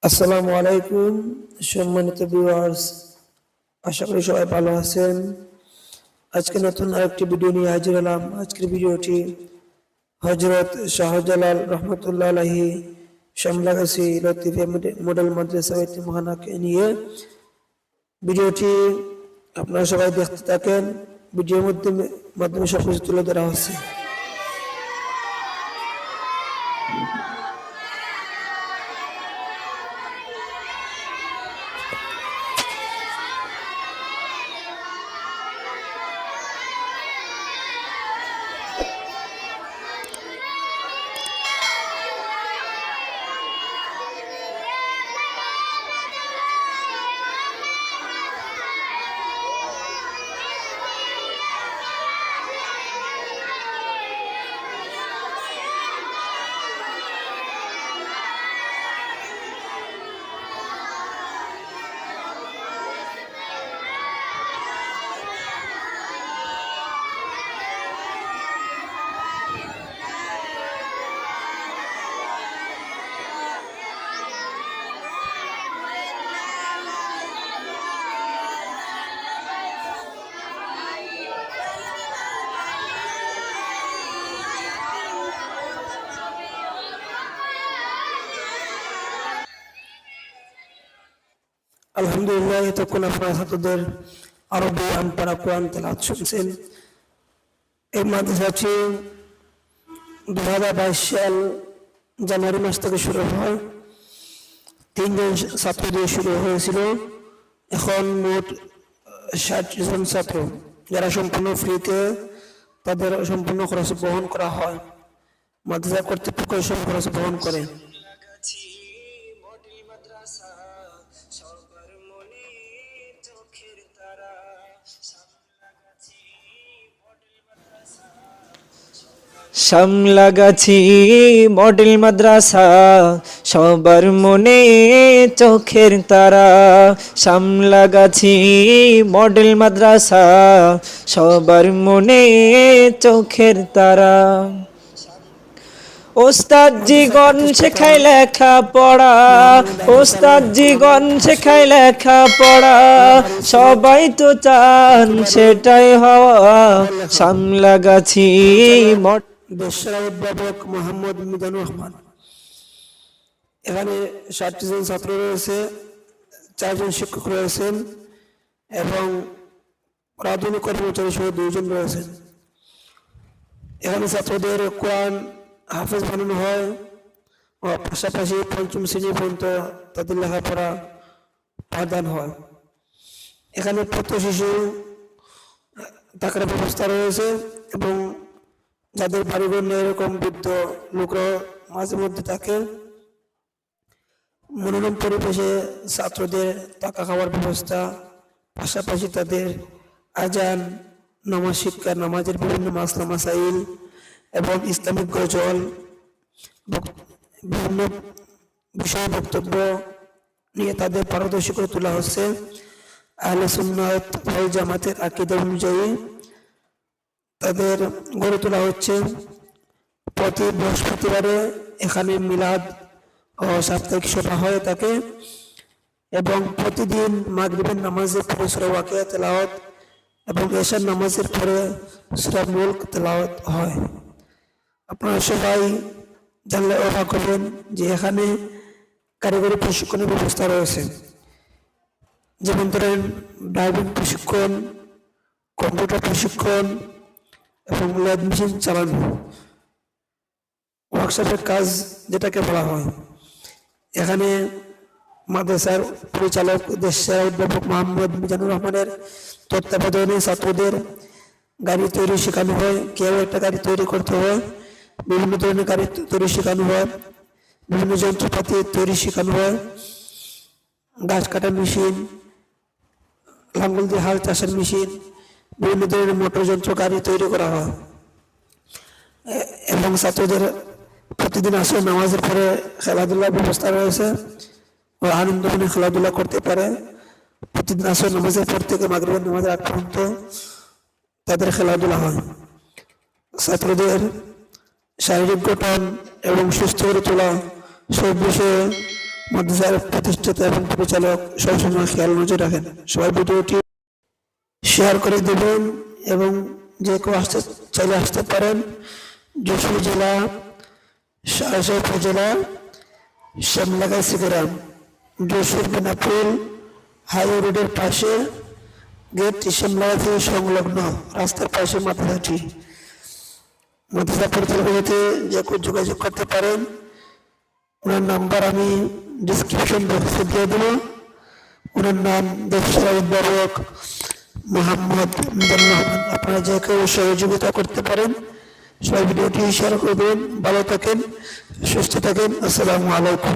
আসসালামু আলাইকুম সম্মানিত ভিউয়ার্স, আশা করি সবাই ভালো আছেন। আজকে নতুন আরেকটি ভিডিও নিয়ে হাজির হলাম। আজকের ভিডিওটি হযরত শাহজালাল রহমতুল্লাহ আলাইহি শামলাগাছি লতিফিয়া মডেল মাদ্রাসা ইতিমখানাকে নিয়ে। ভিডিওটি আপনারা সবাই দেখতে থাকেন। ভিডিওর মাধ্যমে সবকিছু তুলে ধরা হচ্ছে। আলহামদুলিল্লাহ, এতক্ষণ আপনারা ছাত্রদের আরবি আনপাড়া কোরআন তেলাওয়াত শুনছেন। এই মাদ্রাসাটি 2022 সাল জানুয়ারি মাস থেকে শুরু হয়। 3 জন ছাত্র দিয়ে শুরু হয়েছিল। এখন মোট 60 জন ছাত্র, যারা সম্পূর্ণ ফ্রিতে তাদের সম্পূর্ণ খরচ বহন করা হয়। মাদ্রাসা কর্তৃপক্ষ সব খরচ বহন করে। শামলাগাছি মডেল মাদ্রাসা সবার মনে চোখের তারা। শামলাগাছি মডেল মাদ্রাসা সবার মনে চোখের তারা। ওস্তাদ জীগণ শেখায় লেখা পড়া, ওস্তাদ জীগণ শেখায় লেখা পড়া, সবাই তো চান সেটাই হওয়া। শামলাগাছি দেশের অধ্যাপক মোহাম্মদ মিজানুর রহমান। এখানে 60 জন ছাত্র রয়েছে, 4 জন শিক্ষক রয়েছেন এবং প্রাথমিক কর্মচারী সহ 2 জন রয়েছেন। এখানে ছাত্রদের কোরআন হাফেজ বানানো হয় ও পাশাপাশি 5ম শ্রেণী পর্যন্ত তাদের লেখাপড়া পাঠদান হয়। এখানে পথ শিশু থাকার ব্যবস্থা রয়েছে এবং যাদের বাড়িঘর নেই এরকম বৃদ্ধ লোকরা মাঝে মধ্যে থাকে। মনোরম পরিবেশে ছাত্রদের থাকা খাওয়ার ব্যবস্থা, পাশাপাশি তাদের আজান, নামাজ শিক্ষা, নামাজের বিভিন্ন মাসলা মাসাইল এবং ইসলামিক গজল, বিভিন্ন বিষয়ে বক্তব্য নিয়ে তাদের পারদর্শী করে তোলা হচ্ছে। আহলে সুন্নাত ওয়াল জামাতের আকীদা অনুযায়ী তাদের গড়ে তোলা হচ্ছে। প্রতি বৃহস্পতিবারে এখানে মিলাদ ও সাপ্তাহিক সভা হয়ে থাকে এবং প্রতিদিন মাগরিবের নামাজের পরে সূরা ওয়াকিয়া তেলাওয়াত এবং এশার নামাজের পরে সূরা মুলক তেলাওয়াত হয়। আপনারা সবাই জানলে অবাক হবেন যে এখানে কারিগরি প্রশিক্ষণের ব্যবস্থা রয়েছে। যেমন ধরেন ড্রাইভিং প্রশিক্ষণ, কম্পিউটার প্রশিক্ষণ এবং ল্যাদ মেশিন চালানো, ওয়ার্কশপের কাজ যেটাকে বলা হয়। এখানে মাদ্রাসার পরিচালক দেশের অধ্যাপক মোহাম্মদ মিজানুর রহমানের তত্ত্বাবধানে ছাত্রদের গাড়ি তৈরি শেখানো হয়। কেউ একটা গাড়ি তৈরি করতে হয়, বিভিন্ন ধরনের গাড়ি তৈরি শেখানো হয়, বিভিন্ন যন্ত্রপাতি তৈরি শেখানো হয়, গাছ কাটার মেশিন, লাঙ্গল দিয়ে হাল চাষের মেশিন, বিভিন্ন ধরনের মোটর যন্ত্র গাড়ি তৈরি করা হয়। এবং ছাত্রদের প্রতিদিন আসলে নামাজের পরে খেলাধুলার ব্যবস্থা রয়েছে ও আনন্দ মনে খেলাধুলা করতে পারে। প্রতিদিন আসলে নামাজের পর থেকে মাগরিবের নামাজের আগ পর্যন্ত তাদের খেলাধুলা হয়। ছাত্রদের শারীরিক গঠন এবং সুস্থ করে তোলা সব বিষয়ে মাদ্রাসার প্রতিষ্ঠাতা এবং পরিচালক সবসময় খেয়াল নজর রাখেন। সবাই ভিডিওটি শেয়ার করে দেবেন এবং যে কেউ আসতে চাইলে আসতে পারেন। যশোর জেলা, শাহজাহানপুর উপজেলা, শ্যামলাগাছি গ্রাম, যশোর বেনাপোল হাইওয়ে রোডের পাশে, গেট শ্যামলাগাছি সংলগ্ন রাস্তার পাশে মাদ্রাসাটি। মাদ্রাসা পরিচালকের সাথে যে কেউ যোগাযোগ করতে পারেন। ওনার নাম্বার আমি ডিসক্রিপশন বক্সে দিয়ে দেবো। ওনার নাম দেবসার অভিভাবক মোহাম্মদ মিজানুর রহমান। আপনারা যে কেউ সহযোগিতা করতে পারেন। সবাই ভিডিওটি শেয়ার করবেন। ভালো থাকেন, সুস্থ থাকেন। আসসালামু আলাইকুম।